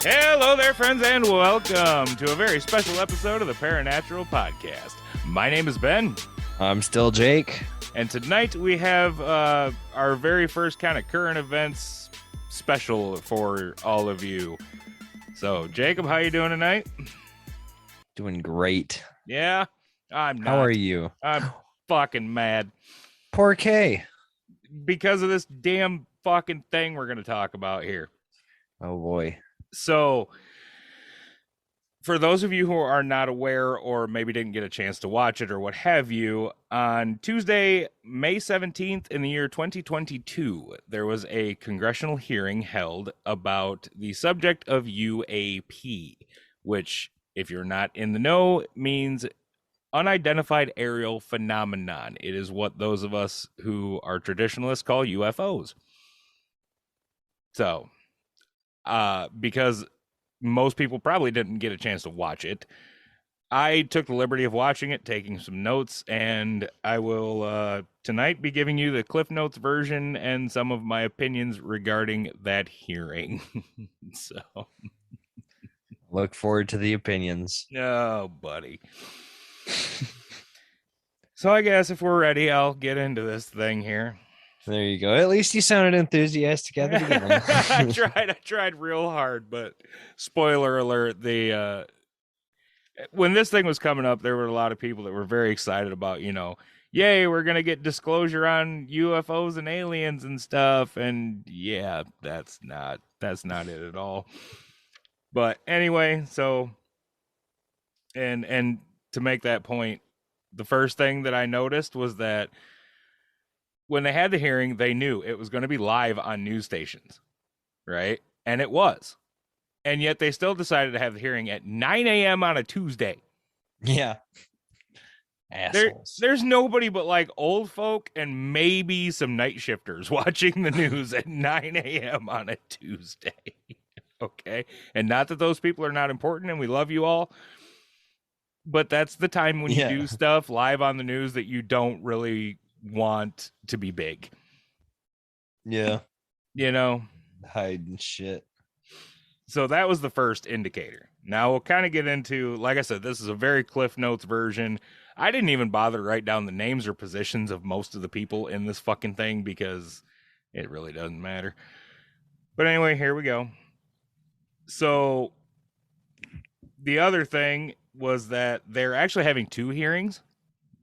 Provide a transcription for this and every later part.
Hello there, friends, and welcome to a very special episode of the Paranatural Podcast. My name is Ben. I'm still Jake. And tonight we have our very first kind of current events special for all of you. So, Jacob, how you doing tonight? Doing great. Yeah? I'm not. How are you? I'm fucking mad. Poor K. Because of this damn fucking thing we're going to talk about here. Oh, boy. So, for those of you who are not aware or maybe didn't get a chance to watch it or what have you, on Tuesday, May 17th in the year 2022, there was a congressional hearing held about the subject of UAP, which, if you're not in the know, means unidentified aerial phenomenon. It is what those of us who are traditionalists call UFOs. So, because most people probably didn't get a chance to watch it, I took the liberty of watching it, taking some notes, and I will tonight be giving you the Cliff Notes version and some of my opinions regarding that hearing. So, look forward to the opinions. Oh, buddy. So I guess if we're ready, I'll get into this thing here. There you go. At least you sounded enthusiastic at the beginning. I tried real hard, but spoiler alert, when this thing was coming up, there were a lot of people that were very excited about, yay, we're going to get disclosure on UFOs and aliens and stuff. And yeah, that's not it at all. But anyway, so, and to make that point, the first thing that I noticed was that when they had the hearing, they knew it was going to be live on news stations, right? And it was. And yet they still decided to have the hearing at 9 a.m. on a Tuesday. Yeah. Assholes. There's nobody but like old folk and maybe some night shifters watching the news at 9 a.m. on a Tuesday. Okay? And not that those people are not important and we love you all, but that's the time when you do stuff live on the news that you don't really want to be big. Yeah. Hiding shit. So that was the first indicator. Now we'll kind of get into, like I said, this is a very Cliff Notes version. I didn't even bother to write down the names or positions of most of the people in this fucking thing because it really doesn't matter. But anyway, here we go. So the other thing was that they're actually having two hearings,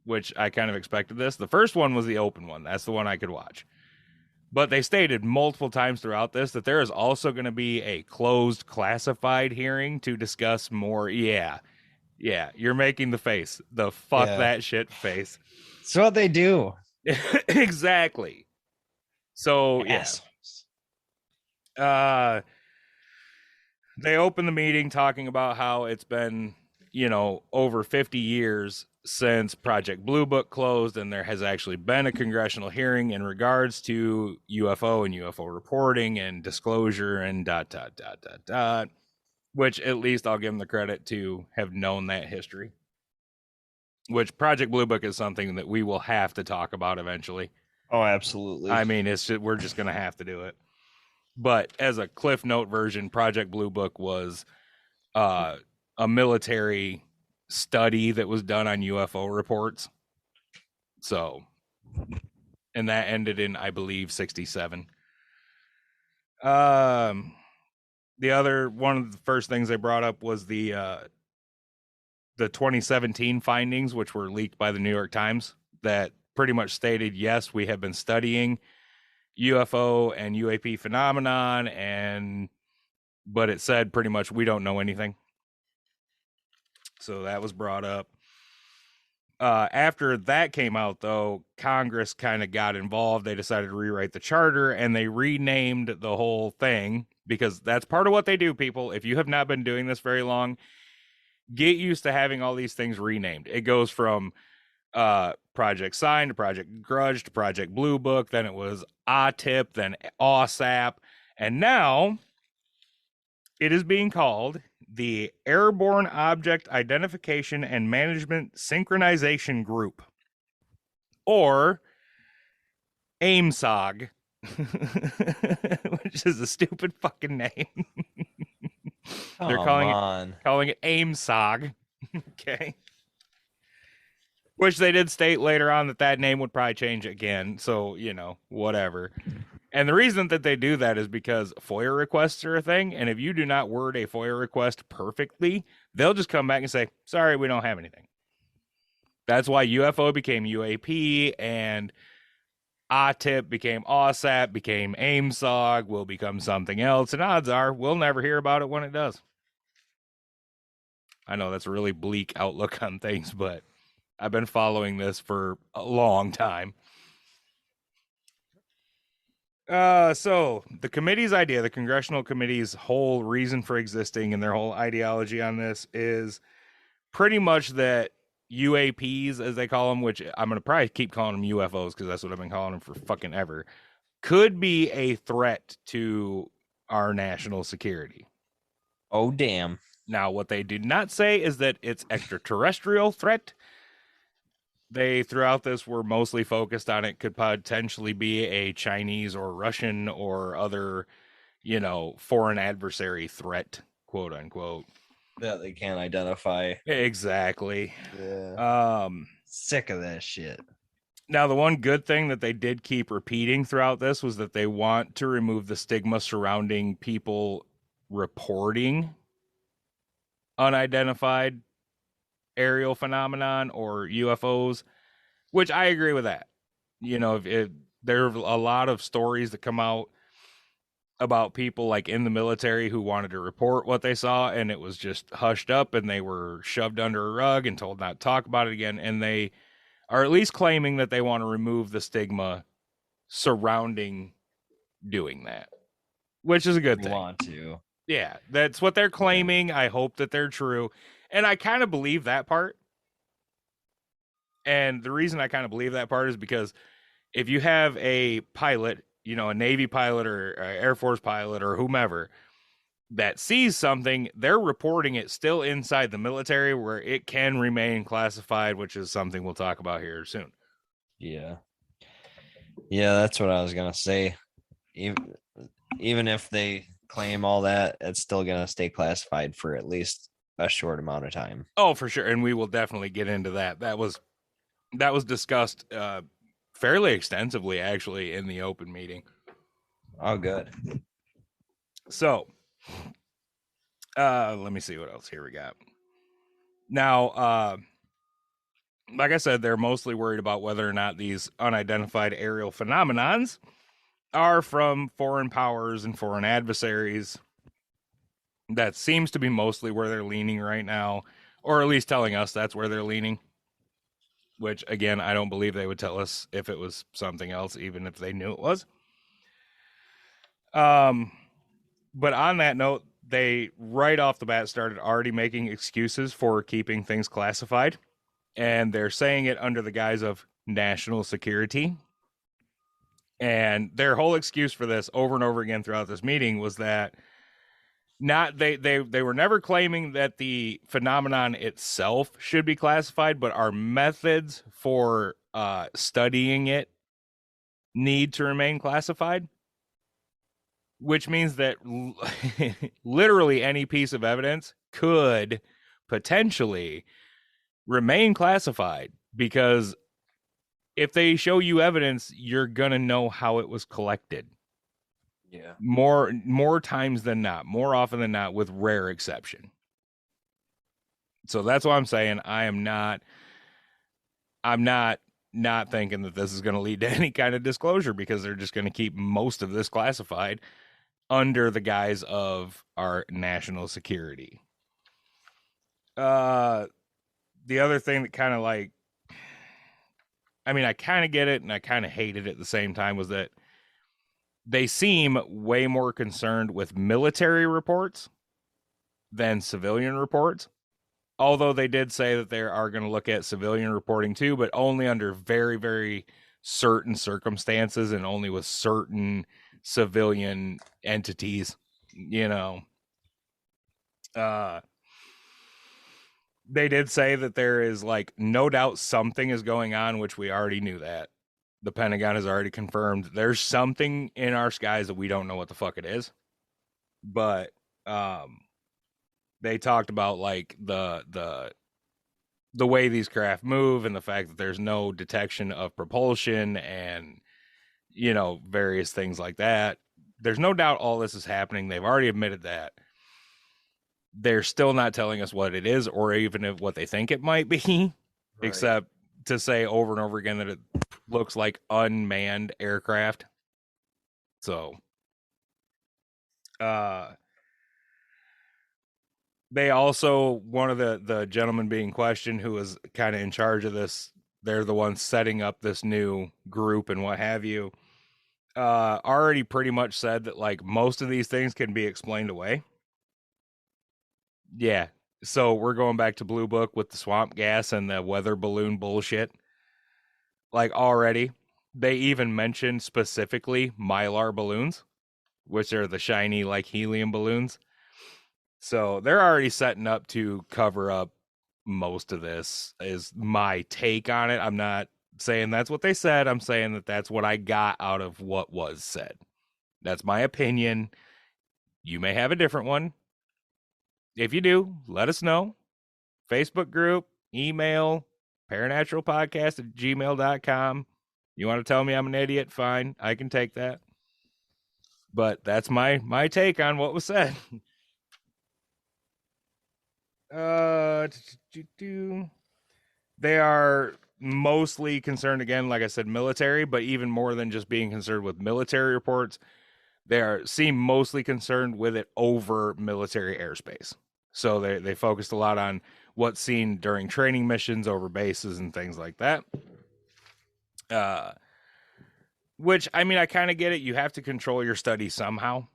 which I kind of expected this. The first one was the open one. That's the one I could watch. But they stated multiple times throughout this that there is also going to be a closed classified hearing to discuss more. Yeah, you're making the face. The fuck that shit face. It's what they do. Exactly. So, yes. They opened the meeting talking about how it's been, over 50 years since Project Blue Book closed, and there has actually been a congressional hearing in regards to UFO and UFO reporting and disclosure and ... Which at least I'll give them the credit to have known that history. Which Project Blue Book is something that we will have to talk about eventually. Oh, absolutely. I mean, we're just going to have to do it. But as a Cliff Note version, Project Blue Book was a military study that was done on UFO reports. So, and that ended in, I believe, 1967. One of the first things they brought up was the 2017 findings, which were leaked by the New York Times, that pretty much stated, yes, we have been studying UFO and UAP phenomenon, but it said pretty much we don't know anything. So that was brought up. After that came out, though, Congress kind of got involved. They decided to rewrite the charter, and they renamed the whole thing, because that's part of what they do, people. If you have not been doing this very long, get used to having all these things renamed. It goes from Project Sign to Project Grudge to Project Blue Book. Then it was OTIP, then OSAP. And now it is being called the Airborne Object Identification and Management Synchronization Group, or AIMSOG, which is a stupid fucking name. They're Come on. calling it AIMSOG. Okay. Which they did state later on that that name would probably change again. So, whatever. And the reason that they do that is because FOIA requests are a thing. And if you do not word a FOIA request perfectly, they'll just come back and say, sorry, we don't have anything. That's why UFO became UAP and OTIP became OSAP, became AIMSOG, will become something else. And odds are we'll never hear about it when it does. I know that's a really bleak outlook on things, but I've been following this for a long time. So the committee's idea, the Congressional Committee's whole reason for existing and their whole ideology on this is pretty much that UAPs, as they call them, which I'm going to probably keep calling them UFOs because that's what I've been calling them for fucking ever, could be a threat to our national security. Oh, damn. Now, what they did not say is that it's extraterrestrial threat. They, throughout this, were mostly focused on it could potentially be a Chinese or Russian or other, foreign adversary threat, quote unquote. That they can't identify. Exactly. Yeah. Sick of that shit. Now, the one good thing that they did keep repeating throughout this was that they want to remove the stigma surrounding people reporting unidentified aerial phenomenon or UFOs, which I agree with that. There are a lot of stories that come out about people like in the military who wanted to report what they saw and it was just hushed up and they were shoved under a rug and told not to talk about it again. And they are at least claiming that they want to remove the stigma surrounding doing that, which is a good thing. Want to. Yeah, that's what they're claiming. I hope that they're true. And I kind of believe that part. And the reason I kind of believe that part is because if you have a pilot, a Navy pilot or an Air Force pilot or whomever that sees something, they're reporting it still inside the military where it can remain classified, which is something we'll talk about here soon. Yeah. Yeah, that's what I was going to say. Even if they claim all that, it's still going to stay classified for at least a short amount of time. Oh, for sure. And we will definitely get into that. That was discussed fairly extensively, actually, in the open meeting. Oh, good. So, let me see what else here we got. Now, like I said, they're mostly worried about whether or not these unidentified aerial phenomenons are from foreign powers and foreign adversaries. That seems to be mostly where they're leaning right now, or at least telling us that's where they're leaning. Which, again, I don't believe they would tell us if it was something else, even if they knew it was. But on that note, they right off the bat started already making excuses for keeping things classified. And they're saying it under the guise of national security. And their whole excuse for this over and over again throughout this meeting was that they were never claiming that the phenomenon itself should be classified, but our methods for studying it need to remain classified, which means that literally any piece of evidence could potentially remain classified, because if they show you evidence, you're gonna know how it was collected. Yeah. More times than not, more often than not, with rare exception. So that's what I'm saying. I'm not thinking that this is going to lead to any kind of disclosure, because they're just going to keep most of this classified under the guise of our national security. The other thing that kind of I kind of get it and I kind of hate it at the same time was that they seem way more concerned with military reports than civilian reports. Although they did say that they are going to look at civilian reporting too, but only under very, very certain circumstances and only with certain civilian entities, They did say that there is no doubt something is going on, which we already knew that. The Pentagon has already confirmed there's something in our skies that we don't know what the fuck it is. But they talked about like the way these craft move and the fact that there's no detection of propulsion and various things like that. There's no doubt all this is happening. They've already admitted that. They're still not telling us what it is or even if what they think it might be, except to say over and over again that it looks like unmanned aircraft. So, they also, one of the gentlemen being questioned who was kind of in charge of this, they're the ones setting up this new group and what have you, already pretty much said that like most of these things can be explained away. Yeah. So we're going back to Blue Book with the swamp gas and the weather balloon bullshit. Like already, they even mentioned specifically Mylar balloons, which are the shiny like helium balloons. So they're already setting up to cover up most of this, is my take on it. I'm not saying that's what they said. I'm saying that that's what I got out of what was said. That's my opinion. You may have a different one. If you do, let us know. Facebook group, email, paranaturalpodcast@gmail.com. You want to tell me I'm an idiot? Fine. I can take that. But that's my take on what was said. They are mostly concerned, again, like I said, military, but even more than just being concerned with military reports, seem mostly concerned with it over military airspace. So they focused a lot on what's seen during training missions over bases and things like that. Which, I mean, I kind of get it. You have to control your study somehow.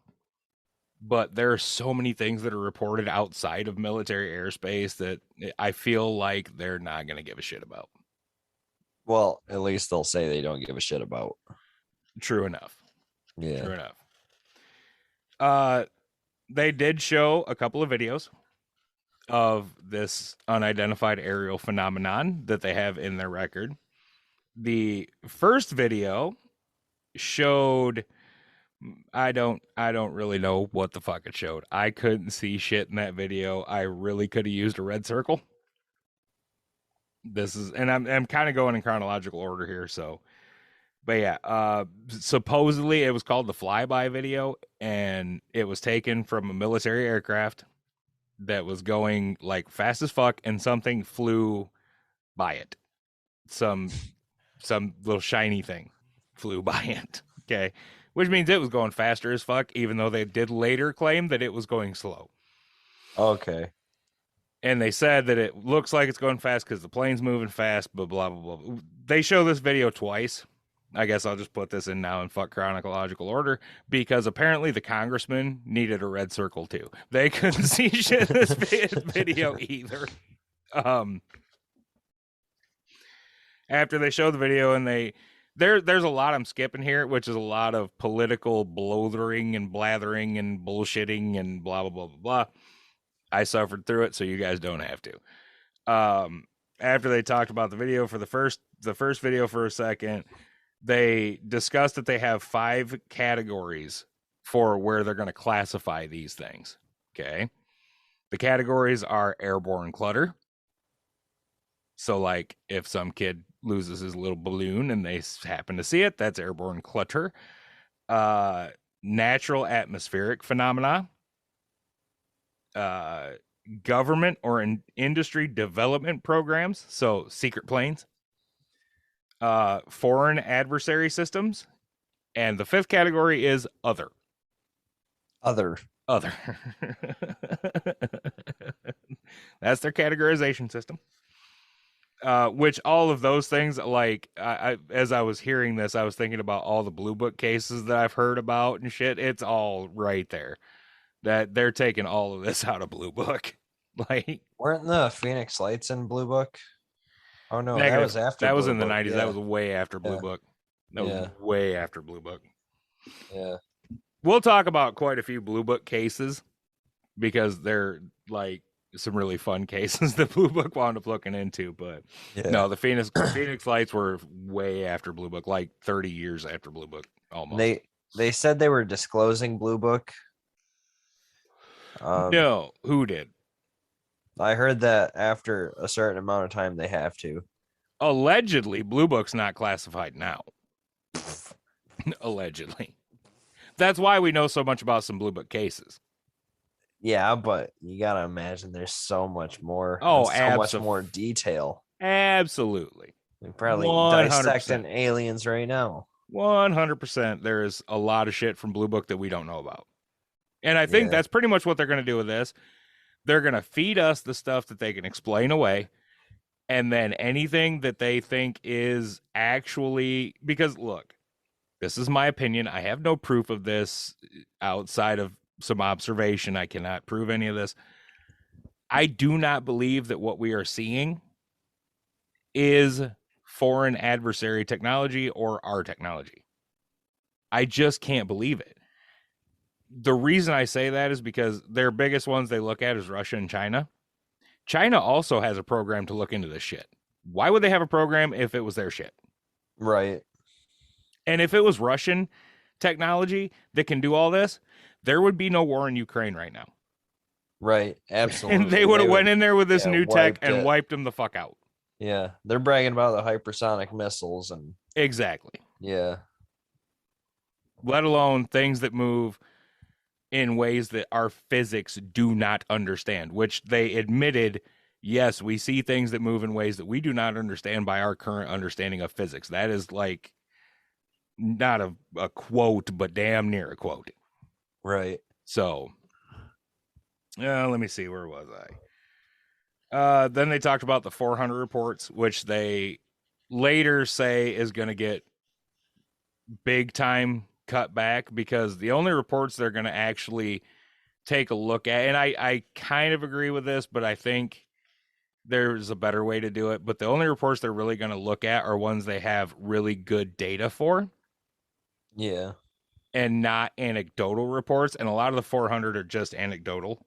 But there are so many things that are reported outside of military airspace that I feel like they're not going to give a shit about. Well, at least they'll say they don't give a shit about. True enough. Yeah. True enough. They did show a couple of videos of this unidentified aerial phenomenon that they have in their record. The first video showed, I don't really know what the fuck it showed. I couldn't see shit in that video. I really could have used a red circle. This is, and I'm kind of going in chronological order here, so but yeah, supposedly it was called the flyby video, and it was taken from a military aircraft that was going like fast as fuck, and something flew by it. Some little shiny thing flew by it. Okay, which means it was going faster as fuck, even though they did later claim that it was going slow. Okay. And they said that it looks like it's going fast because the plane's moving fast, but blah blah blah. They show this video twice. I guess I'll just put this in now in fuck chronological order, because apparently the congressman needed a red circle too. They couldn't see shit in this video either. After they show the video, and there's a lot I'm skipping here, which is a lot of political blothering and blathering and bullshitting and blah blah blah blah blah. I suffered through it, so you guys don't have to. After they talked about the video for the first video for a second, they discussed that they have 5 categories for where they're going to classify these things. Okay. The categories are airborne clutter. So like if some kid loses his little balloon and they happen to see it, that's airborne clutter. Natural atmospheric phenomena. Government or industry development programs, so secret planes. Foreign adversary systems, and the 5th category is other. Other. That's their categorization system. Which all of those things, like as I was hearing this, I was thinking about all the Blue Book cases that I've heard about and shit. It's all right there. That they're taking all of this out of Blue Book. Like, weren't the Phoenix Lights in Blue Book? Oh no, negative. That was after. That was Blue in the Book. 90s. Yeah. That was way after Blue Book. That was way after Blue Book. Yeah. We'll talk about quite a few Blue Book cases because they're like some really fun cases that Blue Book wound up looking into. But no, the Phoenix Lights were way after Blue Book, like 30 years after Blue Book almost. They said they were disclosing Blue Book. No, who did? I heard that after a certain amount of time they have to. Allegedly, Blue Book's not classified now. Allegedly. That's why we know so much about some Blue Book cases. Yeah, but you gotta imagine there's so much more and Oh, so much more detail. absolutely. We're probably 100%. dissecting aliens right now. 100%. There is a lot of shit from Blue Book that we don't know about. And I think Yeah, that's pretty much what they're going to do with this. They're going to feed us the stuff that they can explain away. And then anything that they think is actually, because look, this is my opinion. I have no proof of this outside of some observation. I cannot prove any of this. I do not believe that what we are seeing is foreign adversary technology or our technology. I just can't believe it. The reason I say that is because their biggest ones they look at is Russia and China. China also has a program to look into this shit. Why would they have a program if it was their shit? right, And if it was Russian technology that can do all this, there would be no war in Ukraine right now. right, absolutely. And they would have went in there with this yeah, new tech wiped and it. wiped them the fuck out. Yeah, they're bragging about the hypersonic missiles and Exactly. yeah, Let alone things that move in ways that our physics do not understand, which they admitted, yes, we see things that move in ways that we do not understand by our current understanding of physics. That is like not a quote, but damn near a quote. right. So, let me see, where was I? Then they talked about the 400 reports, which they later say is going to get big time cut back because the only reports they're going to actually take a look at, and I kind of agree with this, but I think there's a better way to do it. But the only reports they're really going to look at are ones they have really good data for Yeah, and not anecdotal reports. And a lot of the 400 are just anecdotal.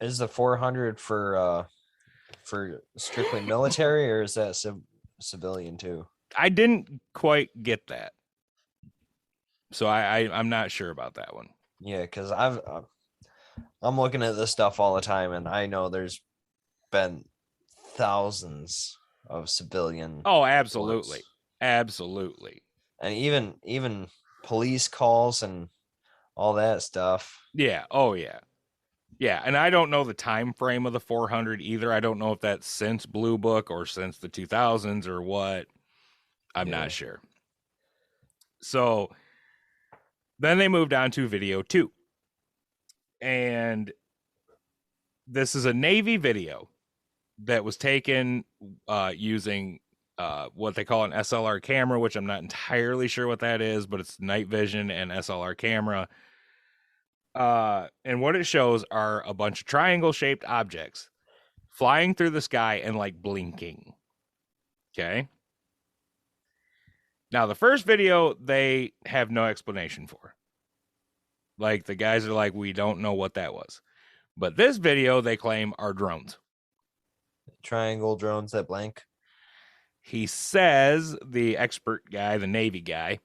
is the 400 for strictly military or is that civilian too? I didn't quite get that. So I'm not sure about that one. Yeah, because I'm looking at this stuff all the time, and I know there's been thousands of civilian Oh, absolutely. reports. Absolutely. And even police calls and all that stuff. Yeah. Oh, yeah. Yeah. And I don't know the time frame of the 400 either. I don't know if that's since Blue Book or since the 2000s or what. I'm Yeah. not sure. So then they moved on to video 2. And this is a Navy video that was taken using what they call an SLR camera, which I'm not entirely sure what that is, but it's night vision and SLR camera. And what it shows are a bunch of triangle-shaped objects flying through the sky and like blinking. Okay. Now, the first video, they have no explanation for. Like, the guys are like, we don't know what that was. But this video, they claim, are drones. Triangle drones that blank. He says, the expert guy, the Navy guy,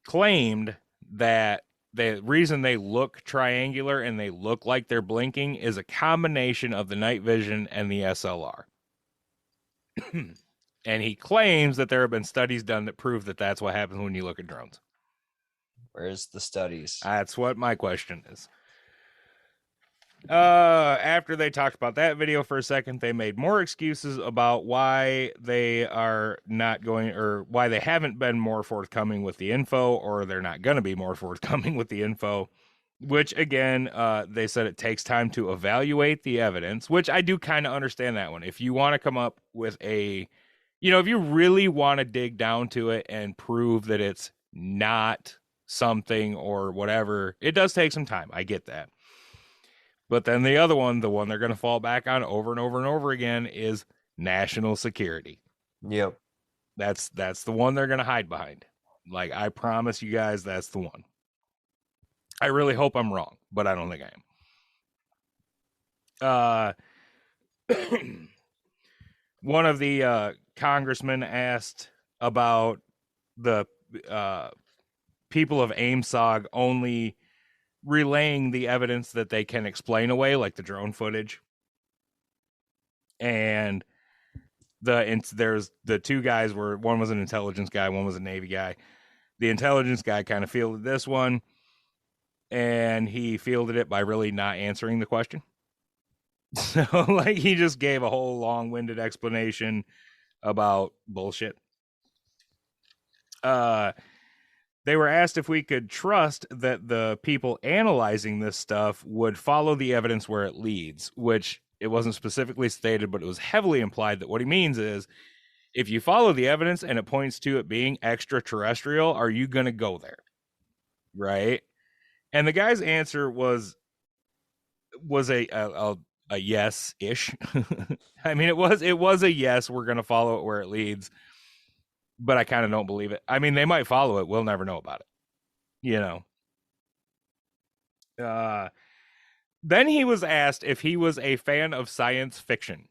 claimed that the reason they look triangular and they look like they're blinking is a combination of the night vision and the SLR. And he claims that there have been studies done that prove that that's what happens when you look at drones. Where's the studies? That's what my question is. After they talked about that video for a second, they made more excuses about why they are not going, or why they haven't been more forthcoming with the info, or they're not going to be more forthcoming with the info, which again, they said it takes time to evaluate the evidence, which I do kind of understand that one. If you want to come up with a, if you really want to dig down to it and prove that it's not something or whatever, it does take some time. I get that. But then the other one, the one they're going to fall back on over and over and over again, is national security. Yep. That's the one they're going to hide behind. Like, I promise you guys, that's the one. I really hope I'm wrong, but I don't think I am. One of the congressmen asked about the people of AIMSOG only relaying the evidence that they can explain away, like the drone footage. And there's the two guys were, one was an intelligence guy, one was a Navy guy. The intelligence guy kind of fielded this one, and he fielded it by really not answering the question. So like he just gave a whole long-winded explanation about bullshit. They were asked if we could trust that the people analyzing this stuff would follow the evidence where it leads, which it wasn't specifically stated, but it was heavily implied that what he means is, if you follow the evidence and it points to it being extraterrestrial, are you going to go there? Right? And the guy's answer was a yes-ish. I mean, it was a yes, we're going to follow it where it leads, but I kind of don't believe it. I mean, they might follow it. We'll never know about it. You know? Then he was asked if he was a fan of science fiction,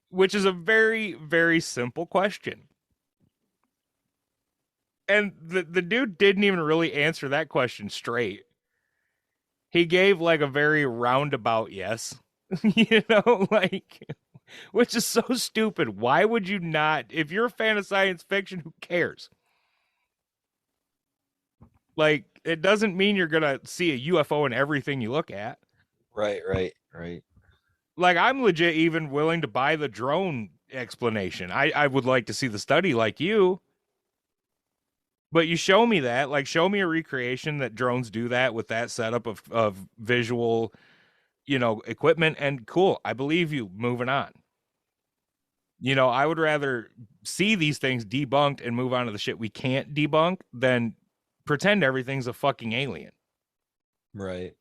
which is a very, very simple question. And the dude didn't even really answer that question straight. He gave like a very roundabout yes. You know, like, which is so stupid. Why would you not? If you're a fan of science fiction, who cares? Like, it doesn't mean you're gonna see a UFO in everything you look at. Right. Like, I'm legit even willing to buy the drone explanation. I would like to see the study like you. But you show me that, like, show me a recreation that drones do that with that setup of visual, equipment, and cool. I believe you. Moving on. I would rather see these things debunked and move on to the shit we can't debunk than pretend everything's a fucking alien. Right.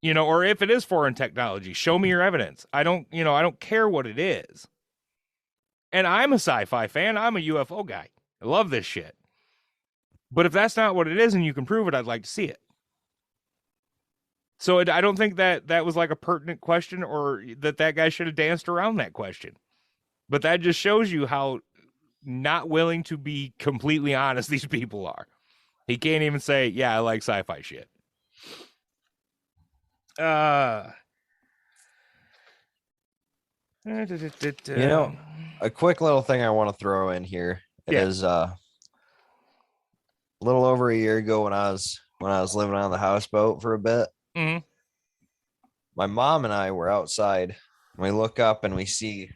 Or if it is foreign technology, show me your evidence. I don't care what it is. And I'm a sci-fi fan. I'm a UFO guy. I love this shit. But if that's not what it is and you can prove it, I'd like to see it. So I don't think that was like a pertinent question, or that guy should have danced around that question. But that just shows you how not willing to be completely honest these people are. He can't even say, yeah, I like sci-fi shit. A quick little thing I want to throw in here is a little over a year ago when I was living on the houseboat for a bit. Mm-hmm. My mom and I were outside, and we look up and we see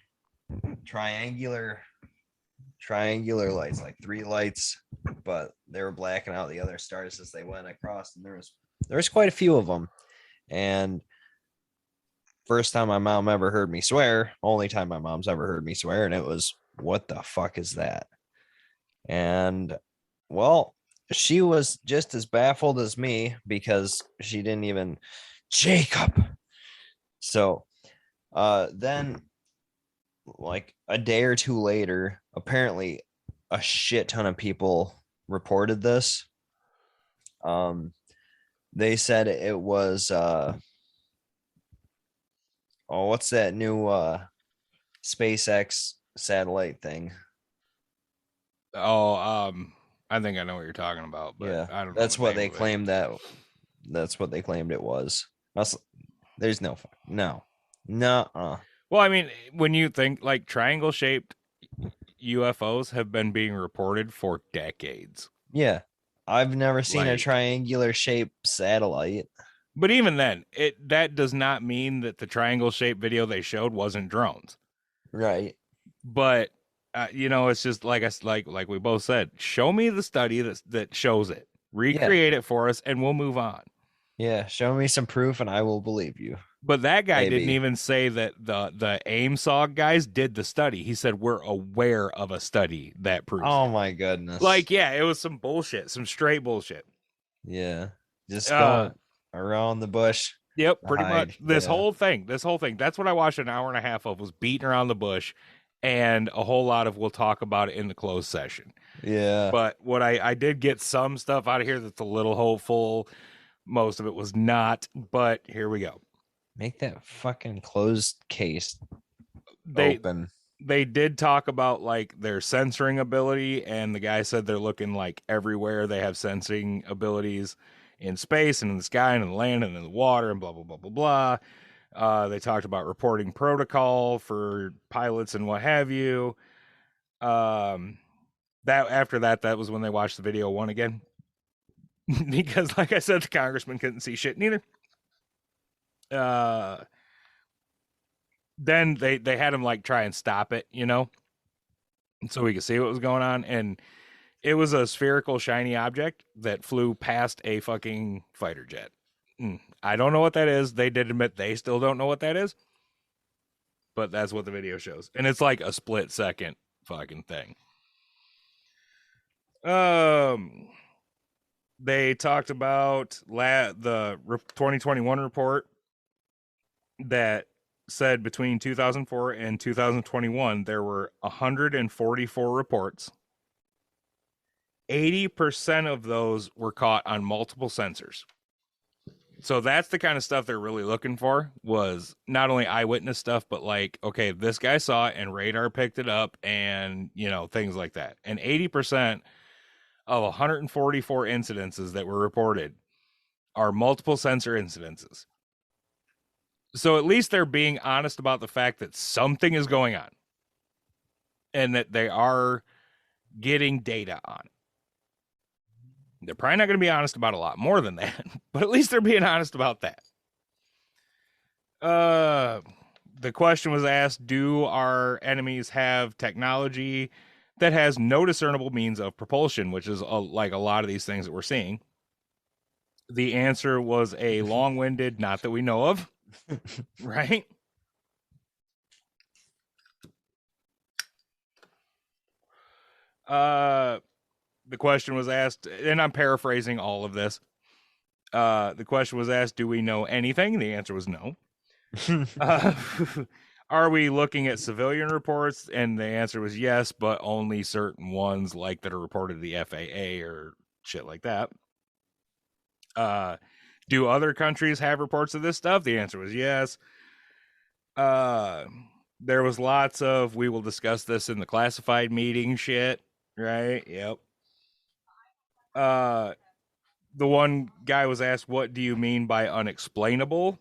triangular lights, like 3 lights, but they were blacking out the other stars as they went across, and there was quite a few of them. And first time my mom ever heard me swear, only time my mom's ever heard me swear, and it was, what the fuck is that? And well, she was just as baffled as me, because she didn't even, Jacob. So then, like a day or two later, apparently a shit ton of people reported this. They said it was what's that new SpaceX satellite thing? I think I know what you're talking about, but Yeah, I don't know. that's what they claimed that's what they claimed it was. There's no. Well, I mean, when you think, like, triangle shaped UFOs have been being reported for decades. Yeah, I've never seen a Like- triangular shaped satellite. But even then, that does not mean that the triangle shaped video they showed wasn't drones. Right. But it's just like we both said, show me the study that shows it. Recreate it for us and we'll move on. Yeah, show me some proof and I will believe you. But that guy Maybe. didn't even say that the AIM-SOG guys did the study. He said, we're aware of a study that proves Oh it. my goodness. Like, yeah, it was some bullshit, some straight bullshit. Yeah. Just going around the bush. Yep, pretty hide. much. This Yeah. whole thing. That's what I watched an hour and a half of, was beating around the bush, and a whole lot of we'll talk about it in the closed session. Yeah. But what I did get some stuff out of here that's a little hopeful. Most of it was not, but here we go. Make that fucking closed case They open. they did talk about like their censoring ability, and the guy said they're looking like everywhere they have sensing abilities. in space and in the sky and in the land and in the water and blah, blah, blah, blah, blah. They talked about reporting protocol for pilots and what have you. That after that was when they watched the video one again. Because like I said, the congressman couldn't see shit neither. Then they had him like try and stop it, you know, so we could see what was going on. And it was a spherical shiny object that flew past a fucking fighter jet. I don't know what that is. They did admit they still don't know what that is, but that's what the video shows. And it's like a split second fucking thing. They talked about the 2021 report that said between 2004 and 2021 there were 144 reports. 80% of those were caught on multiple sensors. So that's the kind of stuff they're really looking for, was not only eyewitness stuff, but like, okay, this guy saw it and radar picked it up and, you know, things like that. And 80% of 144 incidences that were reported are multiple sensor incidences. So at least they're being honest about the fact that something is going on and that they are getting data on it. They're probably not going to be honest about a lot more than that, but at least they're being honest about that. The question was asked, do our enemies have technology that has no discernible means of propulsion, which is like a lot of these things that we're seeing? The answer was a long-winded, not that we know of, right? The question was asked, and I'm paraphrasing all of this. The question was asked, do we know anything? The answer was no. Are we looking at civilian reports? And the answer was yes, but only certain ones, like that are reported to the FAA or shit like that. Do other countries have reports of this stuff? The answer was yes. There was lots of, we will discuss this in the classified meeting shit, right? Yep. The one guy was asked, what do you mean by unexplainable?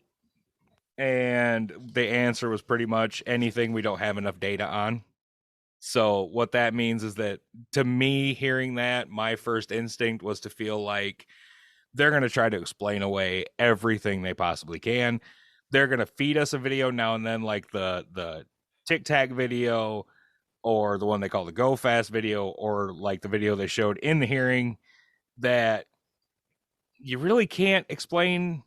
And the answer was pretty much anything we don't have enough data on. So what that means is that, to me, hearing that, my first instinct was to feel like they're going to try to explain away everything they possibly can. They're going to feed us a video now and then, like the Tic Tac video, or the one they call the Go Fast video, or like the video they showed in the hearing that you really can't explain,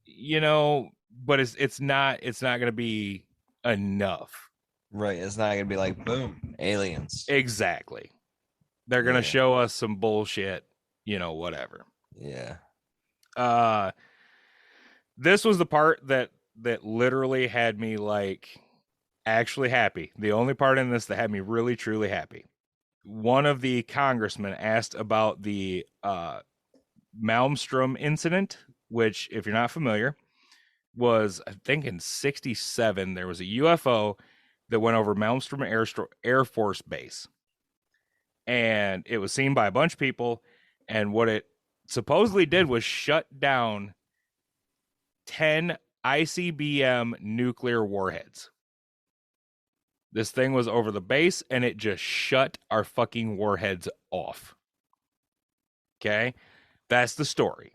you know, but it's not going to be enough. Right. It's not going to be like, boom, aliens. Exactly. They're going to show us some bullshit, you know, whatever. Yeah. This was the part that literally had me like actually happy. The only part in this that had me really truly happy. One of the congressmen asked about the Malmstrom incident, which, if you're not familiar, was, I think, in 1967. There was a UFO that went over Malmstrom Air Force Base, and it was seen by a bunch of people. And what it supposedly did was shut down 10 ICBM nuclear warheads. This thing was over the base, and it just shut our fucking warheads off. Okay? That's the story.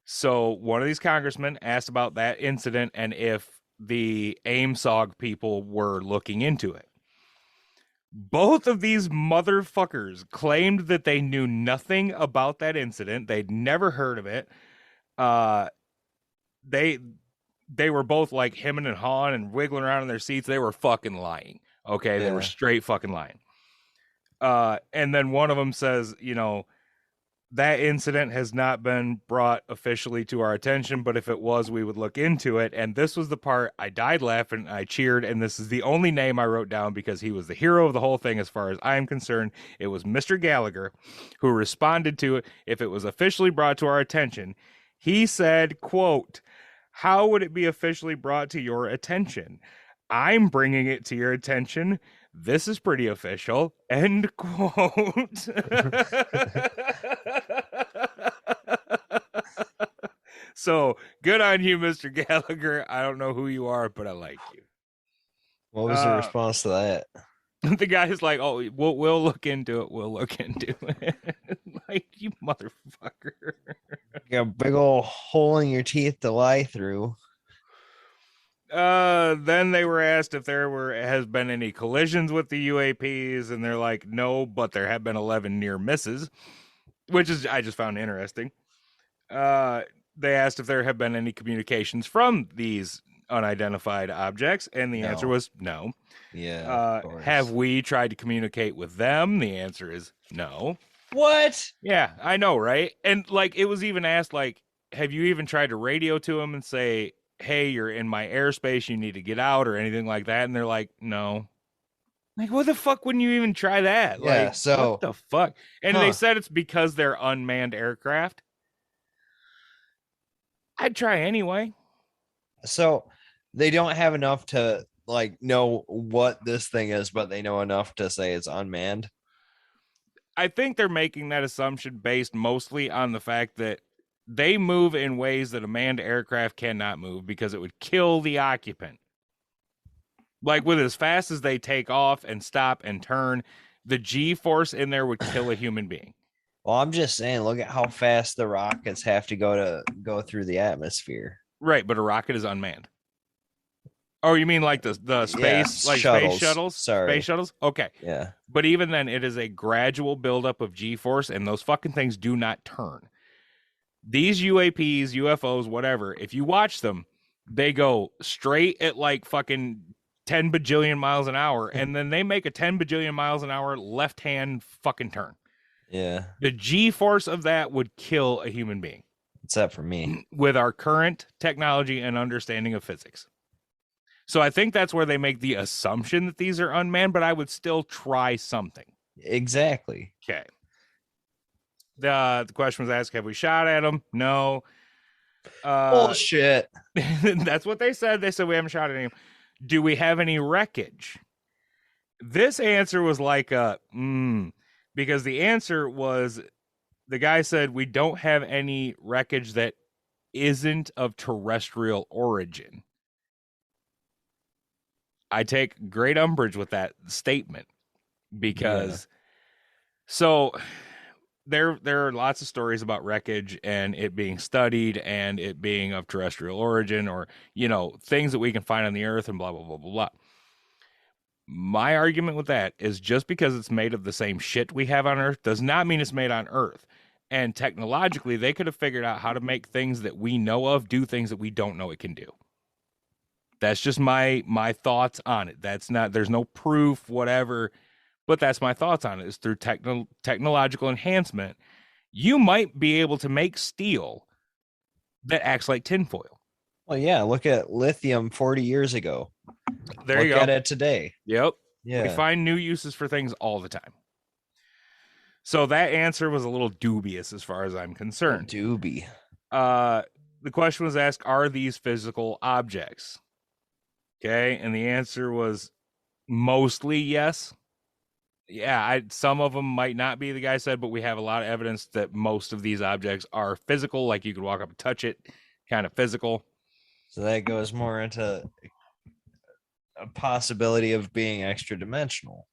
So one of these congressmen asked about that incident and if the AIMSOG people were looking into it. Both of these motherfuckers claimed that they knew nothing about that incident. They'd never heard of it. They were both like hemming and hawing and wiggling around in their seats. They were fucking lying. Okay, they were straight fucking lying. And then one of them says, you know, that incident has not been brought officially to our attention, but if it was, we would look into it. And this was the part I died laughing, I cheered, and this is the only name I wrote down because he was the hero of the whole thing as far as I am concerned. It was Mr. Gallagher, who responded to it. If it was officially brought to our attention, he said, quote, "How would it be officially brought to your attention? I'm bringing it to your attention. This is pretty official." End quote. So good on you, Mr. Gallagher. I don't know who you are, but I like you. What was the response to that? The guy's like, "Oh, we'll look into it. We'll look into it." Like, you motherfucker. You got a big old hole in your teeth to lie through. Then they were asked if has been any collisions with the UAPs, and they're like, no, but there have been 11 near misses, which is I just found interesting. They asked if there have been any communications from these unidentified objects, and the answer No. was no. Yeah. Of Have course. we tried to communicate with them? The answer is no. What? Yeah, I know, right? And like, it was even asked, like, have you even tried to radio to them and say, hey, you're in my airspace, you need to get out, or anything like that? And they're like, no. Like, what the fuck wouldn't you even try that? Yeah, Like, so- what the fuck? And they said it's because they're unmanned aircraft. I'd try anyway. So they don't have enough to like know what this thing is, but they know enough to say it's unmanned. I think they're making that assumption based mostly on the fact that they move in ways that a manned aircraft cannot move because it would kill the occupant. Like, with as fast as they take off and stop and turn, the G force in there would kill a human being. Well, I'm just saying, look at how fast the rockets have to go through the atmosphere. Right, but a rocket is unmanned. Oh, you mean like the space, like shuttles. space shuttles? Sorry. Space shuttles? Okay. Yeah. But even then, it is a gradual buildup of G-force, and those fucking things do not turn. These UAPs, UFOs, whatever, if you watch them, they go straight at like fucking 10 bajillion miles an hour, and then they make a 10 bajillion miles an hour left-hand fucking turn. Yeah. The G-force of that would kill a human being. Except for me. With our current technology and understanding of physics. So I think that's where they make the assumption that these are unmanned, but I would still try something. Exactly. Okay. The question was asked, have we shot at them? No. Bullshit. That's what they said. They said we haven't shot at any. Do we have any wreckage? This answer was like because the answer was, the guy said we don't have any wreckage that isn't of terrestrial origin. I take great umbrage with that statement because so there are lots of stories about wreckage and it being studied and it being of terrestrial origin, or, you know, things that we can find on the earth and blah, blah, blah, blah, blah. My argument with that is just because it's made of the same shit we have on Earth does not mean it's made on Earth. And technologically, they could have figured out how to make things that we know of do things that we don't know it can do. That's just my thoughts on it. That's not, there's no proof, whatever, but that's my thoughts on it. Is through technological enhancement, you might be able to make steel that acts like tinfoil. Well, yeah, look at lithium 40 years ago. There you go. Look at it today. Yep. Yeah. We find new uses for things all the time. So that answer was a little dubious as far as I'm concerned. Doobie. The question was asked, are these physical objects? Okay, and the answer was mostly yes. Yeah, some of them might not be, the guy said, but we have a lot of evidence that most of these objects are physical, like you could walk up and touch it, kind of physical. So that goes more into a possibility of being extra dimensional.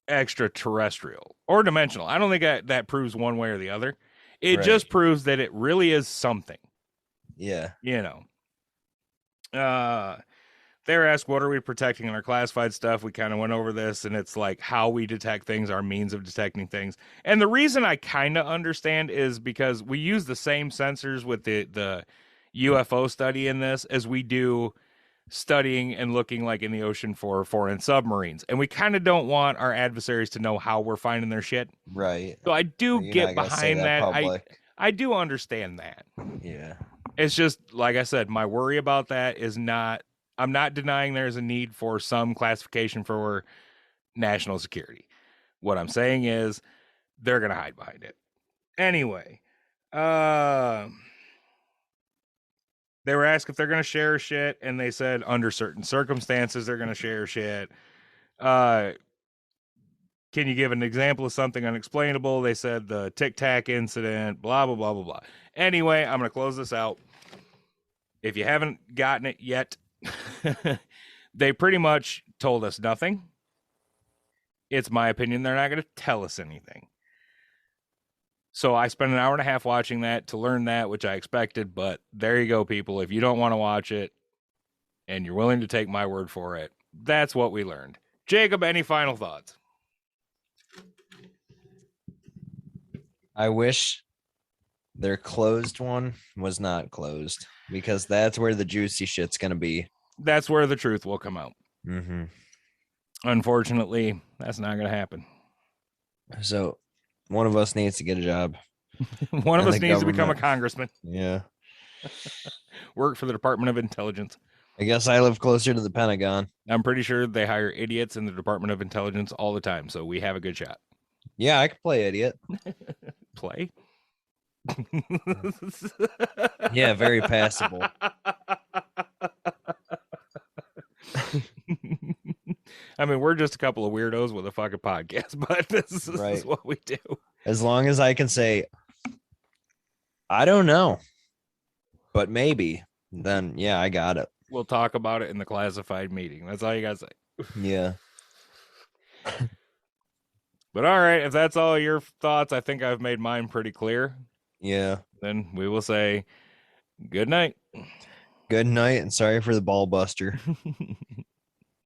Extraterrestrial or dimensional. I don't think that proves one way or the other. It Right. just proves that it really is something. Yeah. You know. They were asked, what are we protecting in our classified stuff? We kind of went over this, and it's like how we detect things, our means of detecting things. And the reason I kind of understand is because we use the same sensors with the UFO study in this as we do studying and looking like in the ocean for foreign submarines. And we kind of don't want our adversaries to know how we're finding their shit. Right. So I do You're get not gonna say behind that. public. I do understand that. Yeah. It's just, like I said, my worry about that is not, I'm not denying there's a need for some classification for national security. What I'm saying is they're going to hide behind it. Anyway, they were asked if they're going to share shit, and they said under certain circumstances they're going to share shit. Can you give an example of something unexplainable? They said the Tic Tac incident, blah, blah, blah, blah, blah. Anyway, I'm going to close this out. If you haven't gotten it yet, they pretty much told us nothing. It's my opinion they're not going to tell us anything. So I spent an hour and a half watching that to learn that, which I expected. But there you go, people. If you don't want to watch it and you're willing to take my word for it, that's what we learned. Jacob, any final thoughts? I wish their closed one was not closed because that's where the juicy shit's going to be. That's where the truth will come out. Mm-hmm. Unfortunately, that's not going to happen. So one of us needs to get a job. One of And us the needs to become a government. congressman, Yeah. work for the Department of Intelligence. I guess I live closer to the Pentagon. I'm pretty sure they hire idiots in the Department of Intelligence all the time, so we have a good shot. Yeah, I could play idiot. Play? Yeah, very passable. I mean, we're just a couple of weirdos with a fucking podcast, but this is Right. what we do. As long as I can say, I don't know, but maybe, then yeah, I got it. We'll talk about it in the classified meeting. That's all you got to say. Yeah. But all right, if that's all your thoughts, I think I've made mine pretty clear. Yeah. Then we will say good night. Good night and sorry for the ball buster.